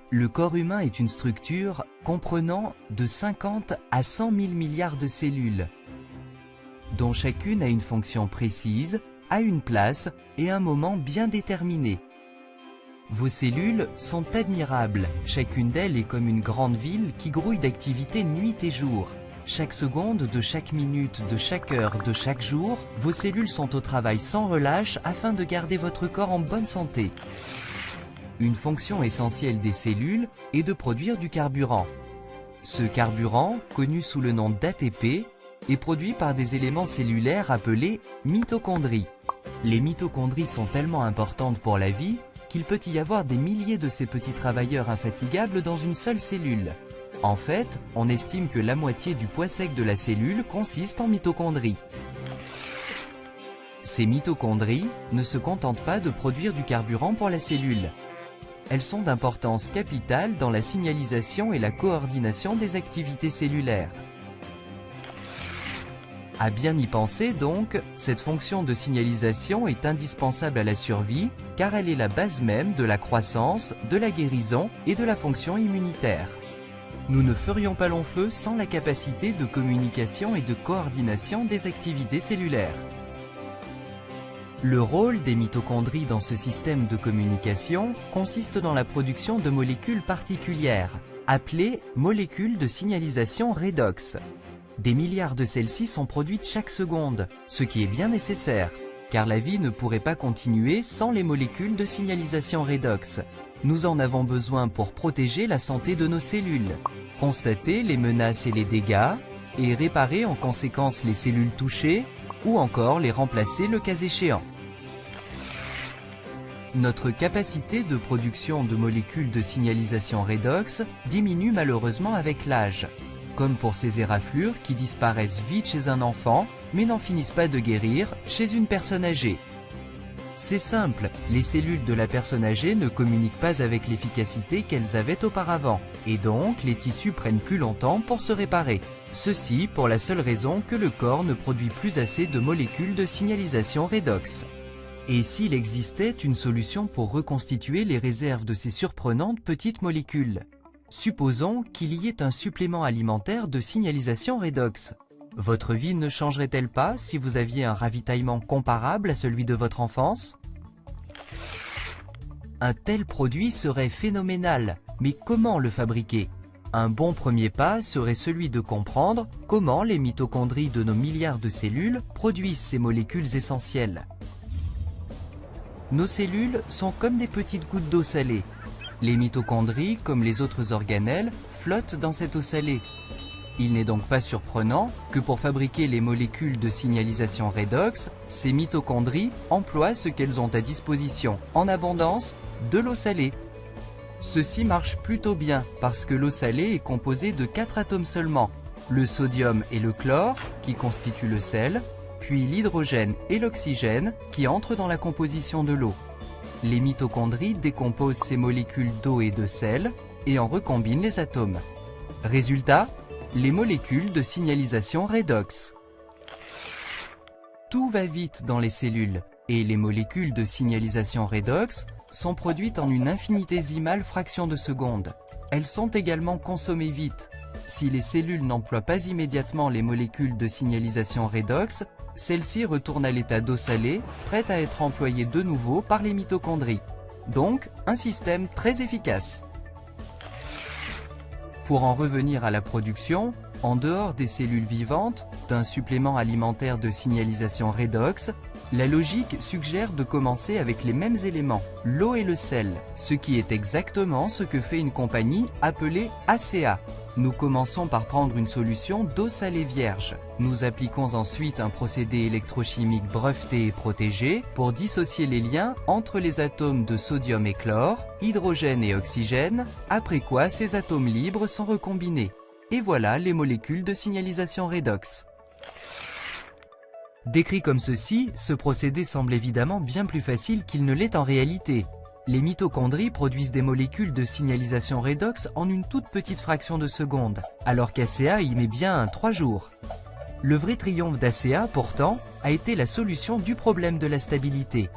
Le corps humain est une structure comprenant de 50 à 100 000 milliards de cellules, dont chacune a une fonction précise, a une place et un moment bien déterminé. Vos cellules sont admirables, chacune d'elles est comme une grande ville qui grouille d'activités nuit et jour. Chaque seconde de chaque minute, de chaque heure, de chaque jour, vos cellules sont au travail sans relâche afin de garder votre corps en bonne santé. Une fonction essentielle des cellules est de produire du carburant. Ce carburant, connu sous le nom d'ATP, est produit par des éléments cellulaires appelés mitochondries. Les mitochondries sont tellement importantes pour la vie qu'il peut y avoir des milliers de ces petits travailleurs infatigables dans une seule cellule. En fait, on estime que la moitié du poids sec de la cellule consiste en mitochondries. Ces mitochondries ne se contentent pas de produire du carburant pour la cellule. Elles sont d'importance capitale dans la signalisation et la coordination des activités cellulaires. À bien y penser donc, cette fonction de signalisation est indispensable à la survie car elle est la base même de la croissance, de la guérison et de la fonction immunitaire. Nous ne ferions pas long feu sans la capacité de communication et de coordination des activités cellulaires. Le rôle des mitochondries dans ce système de communication consiste dans la production de molécules particulières, appelées molécules de signalisation redox. Des milliards de celles-ci sont produites chaque seconde, ce qui est bien nécessaire, car la vie ne pourrait pas continuer sans les molécules de signalisation redox. Nous en avons besoin pour protéger la santé de nos cellules, constater les menaces et les dégâts, et réparer en conséquence les cellules touchées, ou encore les remplacer le cas échéant. Notre capacité de production de molécules de signalisation redox diminue malheureusement avec l'âge, comme pour ces éraflures qui disparaissent vite chez un enfant, mais n'en finissent pas de guérir chez une personne âgée. C'est simple, les cellules de la personne âgée ne communiquent pas avec l'efficacité qu'elles avaient auparavant, et donc les tissus prennent plus longtemps pour se réparer. Ceci pour la seule raison que le corps ne produit plus assez de molécules de signalisation redox. Et s'il existait une solution pour reconstituer les réserves de ces surprenantes petites molécules? Supposons qu'il y ait un supplément alimentaire de signalisation redox. Votre vie ne changerait-elle pas si vous aviez un ravitaillement comparable à celui de votre enfance? Un tel produit serait phénoménal, mais comment le fabriquer? Un bon premier pas serait celui de comprendre comment les mitochondries de nos milliards de cellules produisent ces molécules essentielles. Nos cellules sont comme des petites gouttes d'eau salée. Les mitochondries, comme les autres organelles, flottent dans cette eau salée. Il n'est donc pas surprenant que pour fabriquer les molécules de signalisation redox, ces mitochondries emploient ce qu'elles ont à disposition en abondance, de l'eau salée. Ceci marche plutôt bien parce que l'eau salée est composée de 4 atomes seulement, le sodium et le chlore qui constituent le sel, puis l'hydrogène et l'oxygène qui entrent dans la composition de l'eau. Les mitochondries décomposent ces molécules d'eau et de sel et en recombinent les atomes. Résultat, les molécules de signalisation redox. Tout va vite dans les cellules et les molécules de signalisation redox sont produites en une infinitésimale fraction de seconde. Elles sont également consommées vite. Si les cellules n'emploient pas immédiatement les molécules de signalisation redox, celles-ci retournent à l'état d'eau salée, prêtes à être employées de nouveau par les mitochondries. Donc, un système très efficace. Pour en revenir à la production, en dehors des cellules vivantes, d'un supplément alimentaire de signalisation redox, la logique suggère de commencer avec les mêmes éléments, l'eau et le sel, ce qui est exactement ce que fait une compagnie appelée ACA. Nous commençons par prendre une solution d'eau salée vierge. Nous appliquons ensuite un procédé électrochimique breveté et protégé pour dissocier les liens entre les atomes de sodium et chlore, hydrogène et oxygène, après quoi ces atomes libres sont recombinés. Et voilà les molécules de signalisation redox. Décrit comme ceci, ce procédé semble évidemment bien plus facile qu'il ne l'est en réalité. Les mitochondries produisent des molécules de signalisation redox en une toute petite fraction de seconde, alors qu'ACA y met bien 3 jours. Le vrai triomphe d'ACA, pourtant, a été la solution du problème de la stabilité.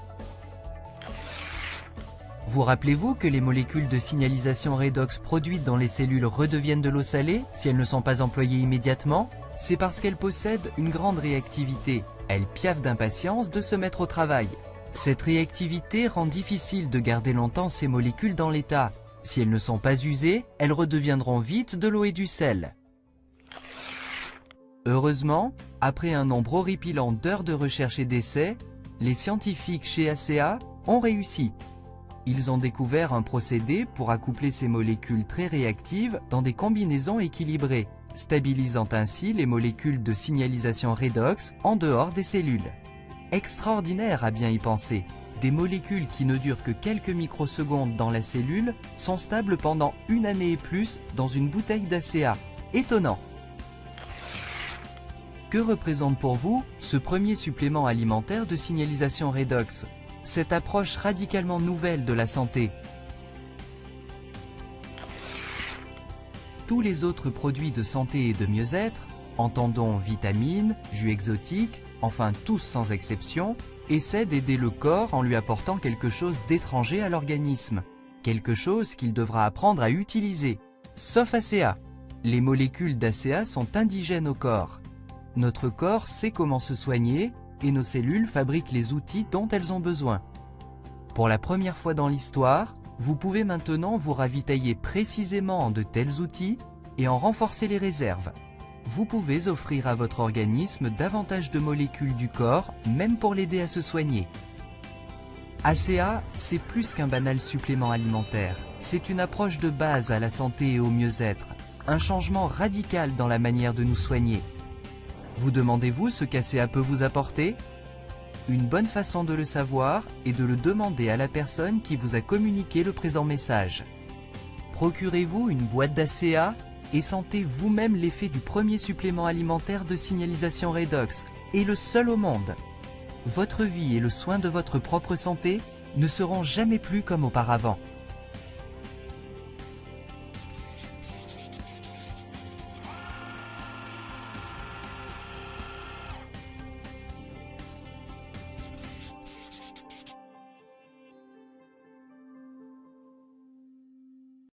Vous rappelez-vous que les molécules de signalisation redox produites dans les cellules redeviennent de l'eau salée si elles ne sont pas employées immédiatement? C'est parce qu'elles possèdent une grande réactivité. Elles piaffent d'impatience de se mettre au travail. Cette réactivité rend difficile de garder longtemps ces molécules dans l'état. Si elles ne sont pas usées, elles redeviendront vite de l'eau et du sel. Heureusement, après un nombre horripilant d'heures de recherche et d'essais, les scientifiques chez ACEA ont réussi. Ils ont découvert un procédé pour accoupler ces molécules très réactives dans des combinaisons équilibrées, stabilisant ainsi les molécules de signalisation redox en dehors des cellules. Extraordinaire à bien y penser. Des molécules qui ne durent que quelques microsecondes dans la cellule sont stables pendant une année et plus dans une bouteille d'ACEA. Étonnant! Que représente pour vous ce premier supplément alimentaire de signalisation redox? Cette approche radicalement nouvelle de la santé. Tous les autres produits de santé et de mieux-être, entendons vitamines, jus exotiques, enfin tous sans exception, essaient d'aider le corps en lui apportant quelque chose d'étranger à l'organisme, quelque chose qu'il devra apprendre à utiliser. Sauf ACEA. Les molécules d'ACEA sont indigènes au corps. Notre corps sait comment se soigner et nos cellules fabriquent les outils dont elles ont besoin. Pour la première fois dans l'histoire, vous pouvez maintenant vous ravitailler précisément en de tels outils et en renforcer les réserves. Vous pouvez offrir à votre organisme davantage de molécules du corps, même pour l'aider à se soigner. ACEA, c'est plus qu'un banal supplément alimentaire. C'est une approche de base à la santé et au mieux-être, un changement radical dans la manière de nous soigner. Vous demandez-vous ce qu'ACEA peut vous apporter? Une bonne façon de le savoir est de le demander à la personne qui vous a communiqué le présent message. Procurez-vous une boîte d'ACEA et sentez vous-même l'effet du premier supplément alimentaire de signalisation redox, et le seul au monde. Votre vie et le soin de votre propre santé ne seront jamais plus comme auparavant.